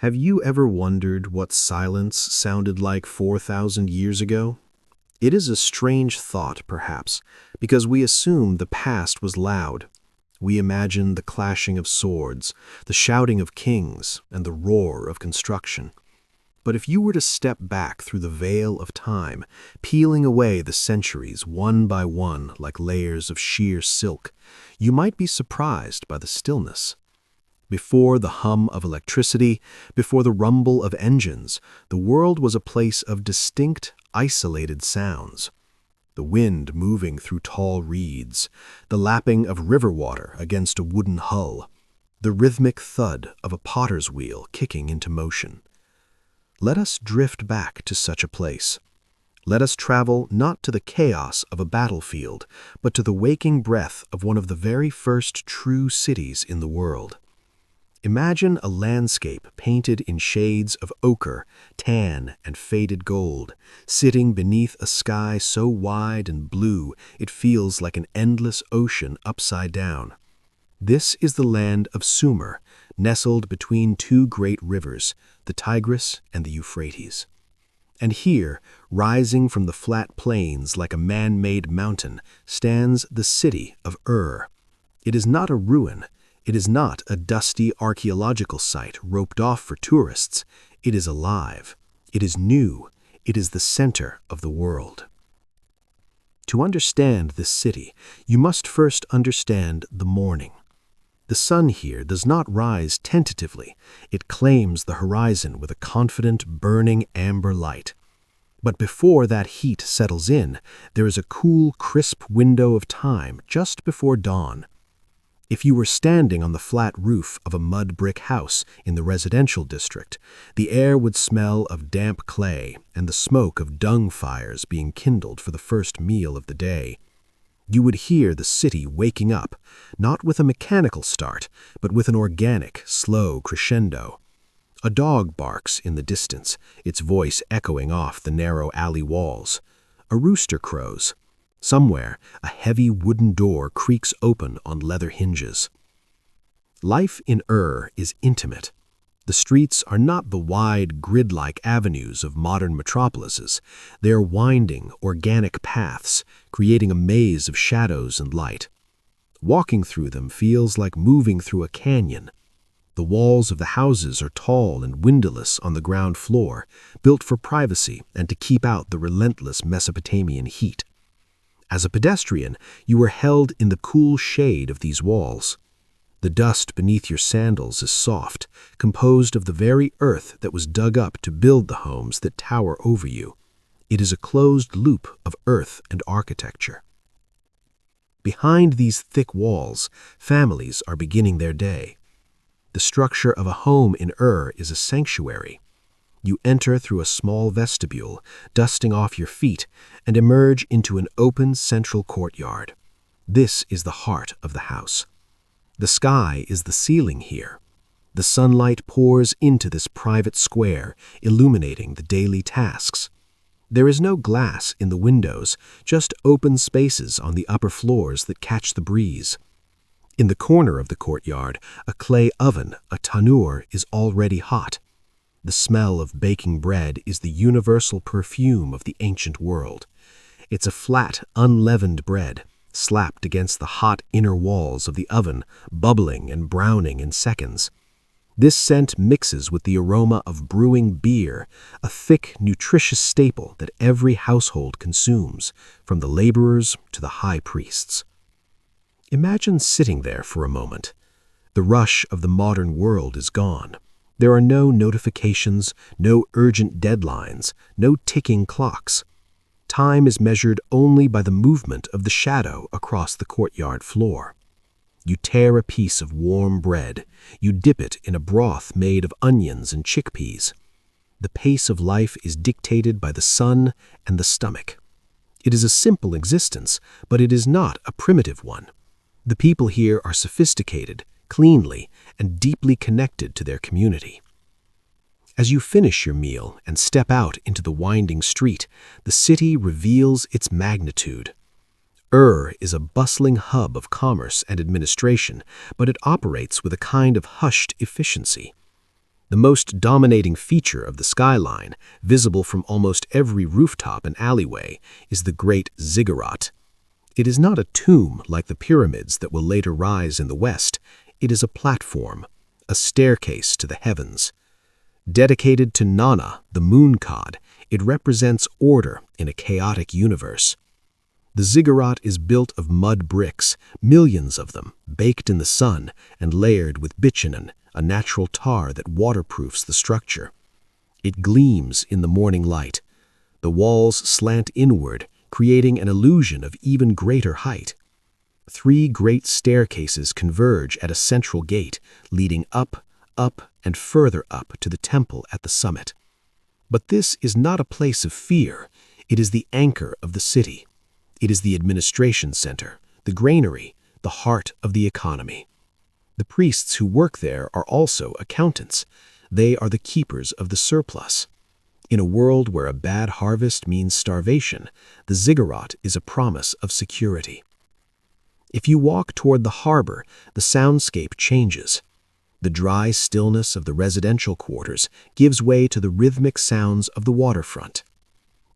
Have you ever wondered what silence sounded like 4,000 years ago? It is a strange thought, perhaps, because we assume the past was loud. We imagine the clashing of swords, the shouting of kings, and the roar of construction. But if you were to step back through the veil of time, peeling away the centuries one by one like layers of sheer silk, you might be surprised by the stillness. Before the hum of electricity, before the rumble of engines, the world was a place of distinct, isolated sounds. The wind moving through tall reeds, the lapping of river water against a wooden hull, the rhythmic thud of a potter's wheel kicking into motion. Let us drift back to such a place. Let us travel not to the chaos of a battlefield, but to the waking breath of one of the very first true cities in the world. Imagine a landscape painted in shades of ochre, tan, and faded gold, sitting beneath a sky so wide and blue it feels like an endless ocean upside down. This is the land of Sumer, nestled between two great rivers, the Tigris and the Euphrates. And here, rising from the flat plains like a man-made mountain, stands the city of Ur. It is not a ruin. It is not a dusty archaeological site roped off for tourists. It is alive. It is new. It is the center of the world. To understand this city, you must first understand the morning. The sun here does not rise tentatively. It claims the horizon with a confident, burning amber light. But before that heat settles in, there is a cool, crisp window of time just before dawn. If you were standing on the flat roof of a mud brick house in the residential district, the air would smell of damp clay and the smoke of dung fires being kindled for the first meal of the day. You would hear the city waking up, not with a mechanical start, but with an organic, slow crescendo. A dog barks in the distance, its voice echoing off the narrow alley walls. A rooster crows. Somewhere, a heavy wooden door creaks open on leather hinges. Life in Ur is intimate. The streets are not the wide, grid-like avenues of modern metropolises. They are winding, organic paths, creating a maze of shadows and light. Walking through them feels like moving through a canyon. The walls of the houses are tall and windowless on the ground floor, built for privacy and to keep out the relentless Mesopotamian heat. As a pedestrian, you were held in the cool shade of these walls. The dust beneath your sandals is soft, composed of the very earth that was dug up to build the homes that tower over you. It is a closed loop of earth and architecture. Behind these thick walls, families are beginning their day. The structure of a home in Ur is a sanctuary. You enter through a small vestibule, dusting off your feet, and emerge into an open central courtyard. This is the heart of the house. The sky is the ceiling here. The sunlight pours into this private square, illuminating the daily tasks. There is no glass in the windows, just open spaces on the upper floors that catch the breeze. In the corner of the courtyard, a clay oven, a tanur, is already hot. The smell of baking bread is the universal perfume of the ancient world. It's a flat, unleavened bread, slapped against the hot inner walls of the oven, bubbling and browning in seconds. This scent mixes with the aroma of brewing beer, a thick, nutritious staple that every household consumes, from the laborers to the high priests. Imagine sitting there for a moment. The rush of the modern world is gone. There are no notifications, no urgent deadlines, no ticking clocks. Time is measured only by the movement of the shadow across the courtyard floor. You tear a piece of warm bread. You dip it in a broth made of onions and chickpeas. The pace of life is dictated by the sun and the stomach. It is a simple existence, but it is not a primitive one. The people here are sophisticated, cleanly, and deeply connected to their community. As you finish your meal and step out into the winding street, the city reveals its magnitude. Ur is a bustling hub of commerce and administration, but it operates with a kind of hushed efficiency. The most dominating feature of the skyline, visible from almost every rooftop and alleyway, is the Great Ziggurat. It is not a tomb like the pyramids that will later rise in the West. It is a platform, a staircase to the heavens. Dedicated to Nanna, the moon god, it represents order in a chaotic universe. The ziggurat is built of mud bricks, millions of them, baked in the sun and layered with bitumen, a natural tar that waterproofs the structure. It gleams in the morning light. The walls slant inward, creating an illusion of even greater height. 3 great staircases converge at a central gate, leading up, and further up to the temple at the summit. But this is not a place of fear. It is the anchor of the city. It is the administration center, the granary, the heart of the economy. The priests who work there are also accountants. They are the keepers of the surplus. In a world where a bad harvest means starvation, the ziggurat is a promise of security. If you walk toward the harbor, the soundscape changes. The dry stillness of the residential quarters gives way to the rhythmic sounds of the waterfront.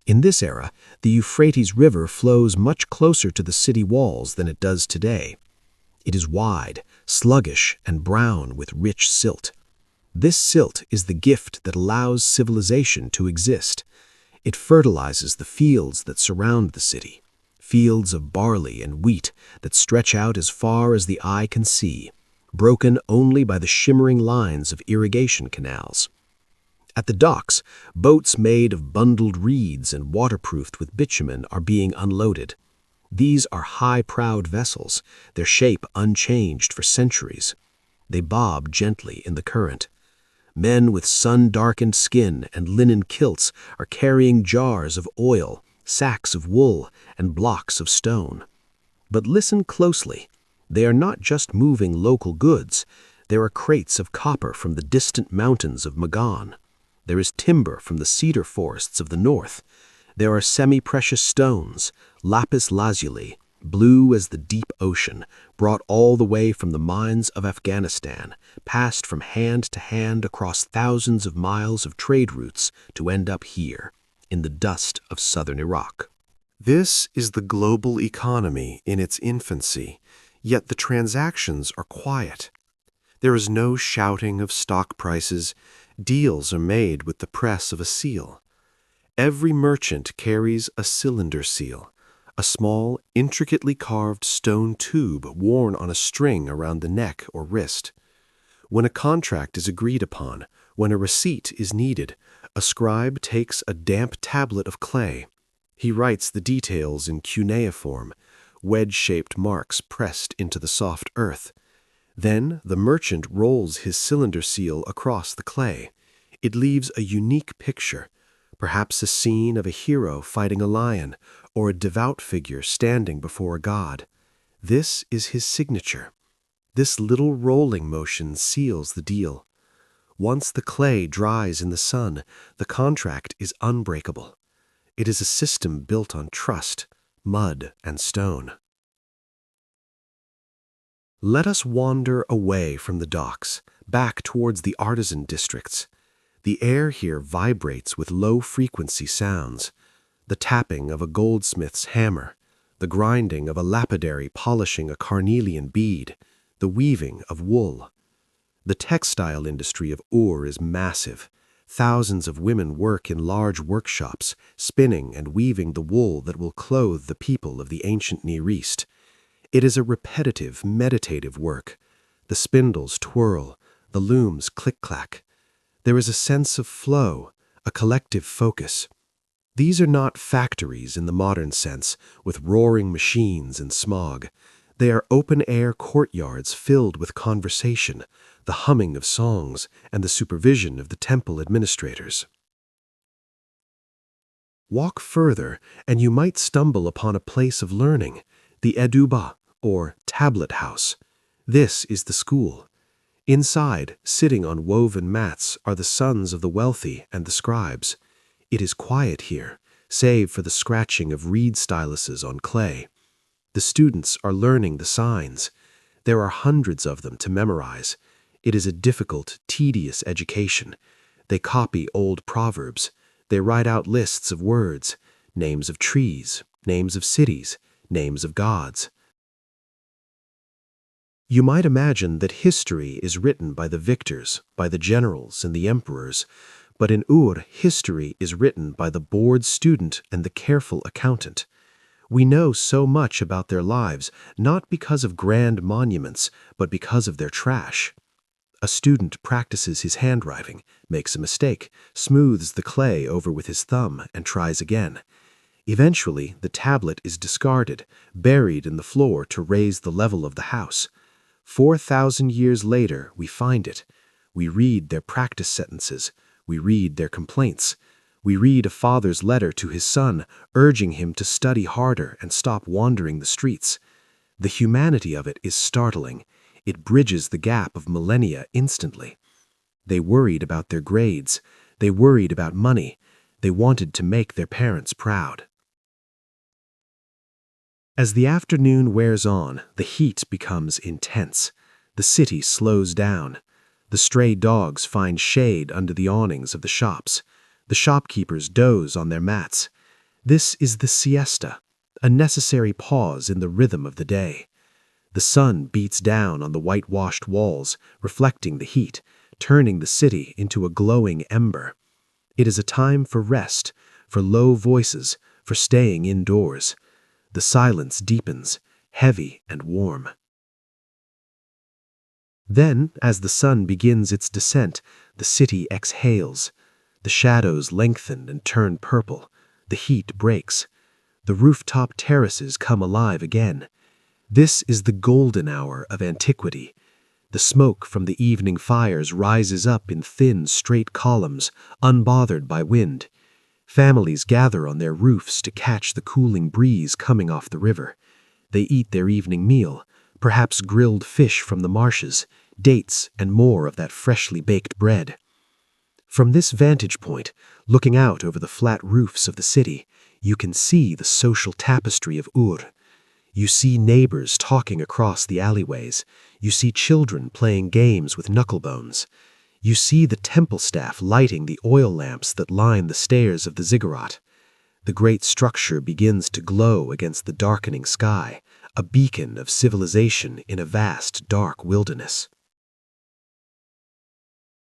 In this era, the Euphrates River flows much closer to the city walls than it does today. It is wide, sluggish, and brown with rich silt. This silt is the gift that allows civilization to exist. It fertilizes the fields that surround the city, fields of barley and wheat that stretch out as far as the eye can see, broken only by the shimmering lines of irrigation canals. At the docks, boats made of bundled reeds and waterproofed with bitumen are being unloaded. These are high-prowed vessels, their shape unchanged for centuries. They bob gently in the current. Men with sun-darkened skin and linen kilts are carrying jars of oil, sacks of wool, and blocks of stone. But listen closely. They are not just moving local goods. There are crates of copper from the distant mountains of Magan. There is timber from the cedar forests of the north. There are semi-precious stones, lapis lazuli, blue as the deep ocean, brought all the way from the mines of Afghanistan, passed from hand to hand across thousands of miles of trade routes to end up here, in the dust of southern Iraq. This is the global economy in its infancy, yet the transactions are quiet. There is no shouting of stock prices. Deals are made with the press of a seal. Every merchant carries a cylinder seal, a small, intricately carved stone tube worn on a string around the neck or wrist. When a contract is agreed upon, when a receipt is needed, a scribe takes a damp tablet of clay. He writes the details in cuneiform, wedge-shaped marks pressed into the soft earth. Then the merchant rolls his cylinder seal across the clay. It leaves a unique picture, perhaps a scene of a hero fighting a lion or a devout figure standing before a god. This is his signature. This little rolling motion seals the deal. Once the clay dries in the sun, the contract is unbreakable. It is a system built on trust, mud, and stone. Let us wander away from the docks, back towards the artisan districts. The air here vibrates with low-frequency sounds, the tapping of a goldsmith's hammer, the grinding of a lapidary polishing a carnelian bead, the weaving of wool. The textile industry of Ur is massive. Thousands of women work in large workshops, spinning and weaving the wool that will clothe the people of the ancient Near East. It is a repetitive, meditative work. The spindles twirl, the looms click-clack. There is a sense of flow, a collective focus. These are not factories in the modern sense, with roaring machines and smog. They are open-air courtyards filled with conversation, the humming of songs, and the supervision of the temple administrators. Walk further, and you might stumble upon a place of learning, the Eduba, or tablet house. This is the school. Inside, sitting on woven mats, are the sons of the wealthy and the scribes. It is quiet here, save for the scratching of reed styluses on clay. The students are learning the signs. There are hundreds of them to memorize. It is a difficult, tedious education. They copy old proverbs. They write out lists of words, names of trees, names of cities, names of gods. You might imagine that history is written by the victors, by the generals and the emperors, but in Ur, history is written by the bored student and the careful accountant. We know so much about their lives, not because of grand monuments, but because of their trash. A student practices his handwriting, makes a mistake, smooths the clay over with his thumb, and tries again. Eventually, the tablet is discarded, buried in the floor to raise the level of the house. 4,000 years later, we find it. We read their practice sentences. We read their complaints. We read a father's letter to his son, urging him to study harder and stop wandering the streets. The humanity of it is startling. It bridges the gap of millennia instantly. They worried about their grades. They worried about money. They wanted to make their parents proud. As the afternoon wears on, the heat becomes intense. The city slows down. The stray dogs find shade under the awnings of the shops. The shopkeepers doze on their mats. This is the siesta, a necessary pause in the rhythm of the day. The sun beats down on the whitewashed walls, reflecting the heat, turning the city into a glowing ember. It is a time for rest, for low voices, for staying indoors. The silence deepens, heavy and warm. Then, as the sun begins its descent, the city exhales. The shadows lengthen and turn purple. The heat breaks. The rooftop terraces come alive again. This is the golden hour of antiquity. The smoke from the evening fires rises up in thin, straight columns, unbothered by wind. Families gather on their roofs to catch the cooling breeze coming off the river. They eat their evening meal, perhaps grilled fish from the marshes, dates, and more of that freshly baked bread. From this vantage point, looking out over the flat roofs of the city, you can see the social tapestry of Ur. You see neighbors talking across the alleyways. You see children playing games with knucklebones. You see the temple staff lighting the oil lamps that line the stairs of the ziggurat. The great structure begins to glow against the darkening sky, a beacon of civilization in a vast, dark wilderness.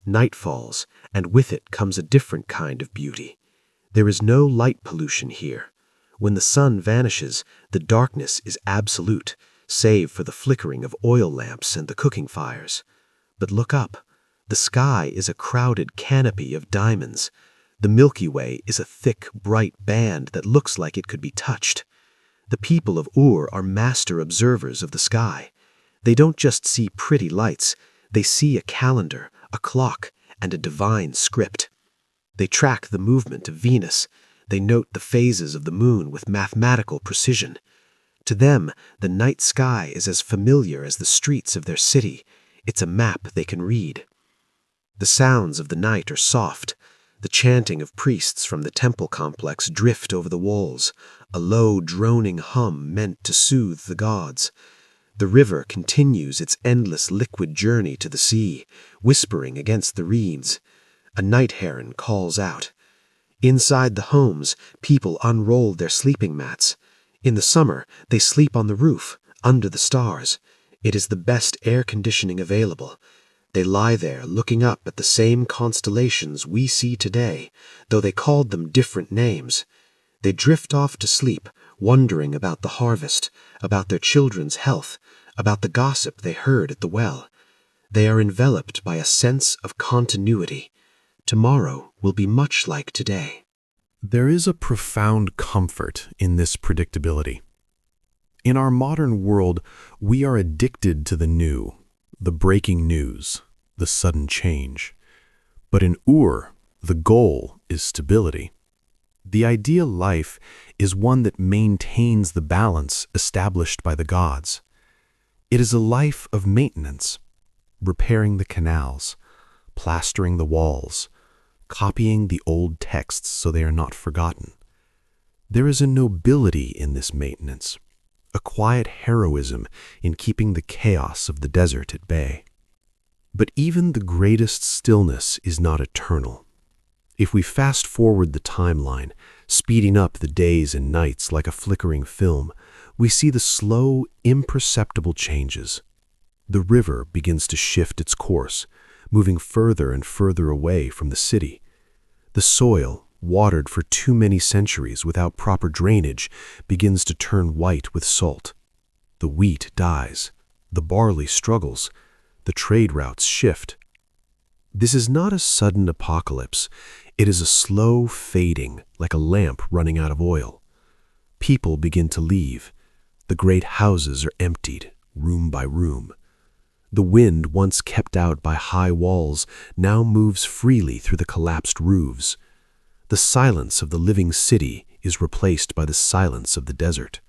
Night falls, and with it comes a different kind of beauty. There is no light pollution here. When the sun vanishes, the darkness is absolute, save for the flickering of oil lamps and the cooking fires. But look up. The sky is a crowded canopy of diamonds. The Milky Way is a thick, bright band that looks like it could be touched. The people of Ur are master observers of the sky. They don't just see pretty lights. They see a calendar, a clock, and a divine script. They track the movement of Venus. They note the phases of the moon with mathematical precision. To them, the night sky is as familiar as the streets of their city. It's a map they can read. The sounds of the night are soft. The chanting of priests from the temple complex drift over the walls, a low, droning hum meant to soothe the gods. The river continues its endless liquid journey to the sea, whispering against the reeds. A night heron calls out. Inside the homes, people unroll their sleeping mats. In the summer, they sleep on the roof, under the stars. It is the best air conditioning available. They lie there looking up at the same constellations we see today, though they called them different names. They drift off to sleep, wondering about the harvest, about their children's health, about the gossip they heard at the well. They are enveloped by a sense of continuity. Tomorrow will be much like today. There is a profound comfort in this predictability. In our modern world, we are addicted to the new, the breaking news, the sudden change. But in Ur, the goal is stability. The ideal life is one that maintains the balance established by the gods. It is a life of maintenance, repairing the canals, plastering the walls, copying the old texts so they are not forgotten. There is a nobility in this maintenance, a quiet heroism in keeping the chaos of the desert at bay. But even the greatest stillness is not eternal. If we fast forward the timeline, speeding up the days and nights like a flickering film, we see the slow, imperceptible changes. The river begins to shift its course, moving further and further away from the city. The soil, watered for too many centuries without proper drainage, begins to turn white with salt. The wheat dies. The barley struggles. The trade routes shift. This is not a sudden apocalypse. It is a slow fading, like a lamp running out of oil. People begin to leave. The great houses are emptied, room by room. The wind, once kept out by high walls, now moves freely through the collapsed roofs. The silence of the living city is replaced by the silence of the desert.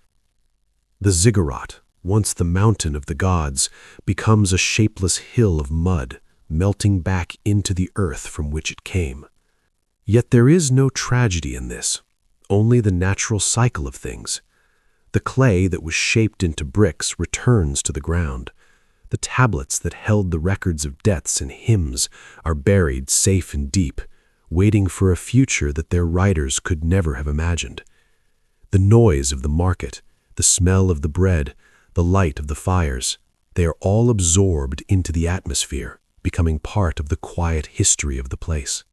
The ziggurat, once the mountain of the gods, becomes a shapeless hill of mud, melting back into the earth from which it came. Yet there is no tragedy in this, only the natural cycle of things. The clay that was shaped into bricks returns to the ground. The tablets that held the records of deaths and hymns are buried safe and deep, waiting for a future that their writers could never have imagined. The noise of the market, the smell of the bread, the light of the fires, they are all absorbed into the atmosphere, becoming part of the quiet history of the place.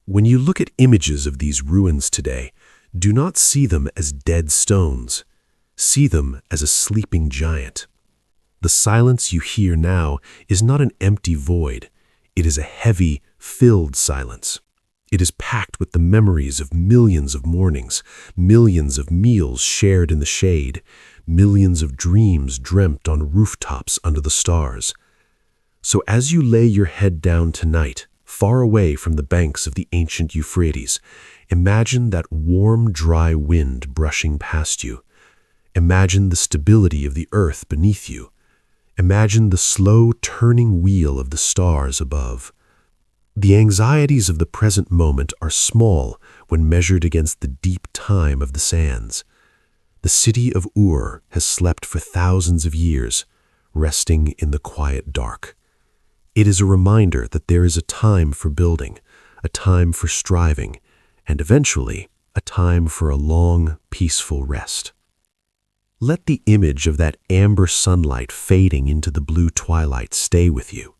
When you look at images of these ruins today, do not see them as dead stones. See them as a sleeping giant. The silence you hear now is not an empty void. It is a heavy, filled silence. It is packed with the memories of millions of mornings, millions of meals shared in the shade, millions of dreams dreamt on rooftops under the stars. So as you lay your head down tonight, far away from the banks of the ancient Euphrates, imagine that warm, dry wind brushing past you. Imagine the stability of the earth beneath you. Imagine the slow turning wheel of the stars above. The anxieties of the present moment are small when measured against the deep time of the sands. The city of Ur has slept for thousands of years, resting in the quiet dark. It is a reminder that there is a time for building, a time for striving, and eventually a time for a long, peaceful rest. Let the image of that amber sunlight fading into the blue twilight stay with you.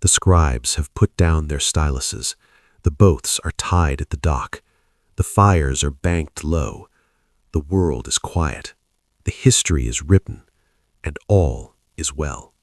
The scribes have put down their styluses. The boats are tied at the dock. The fires are banked low. The world is quiet. The history is written, and all is well.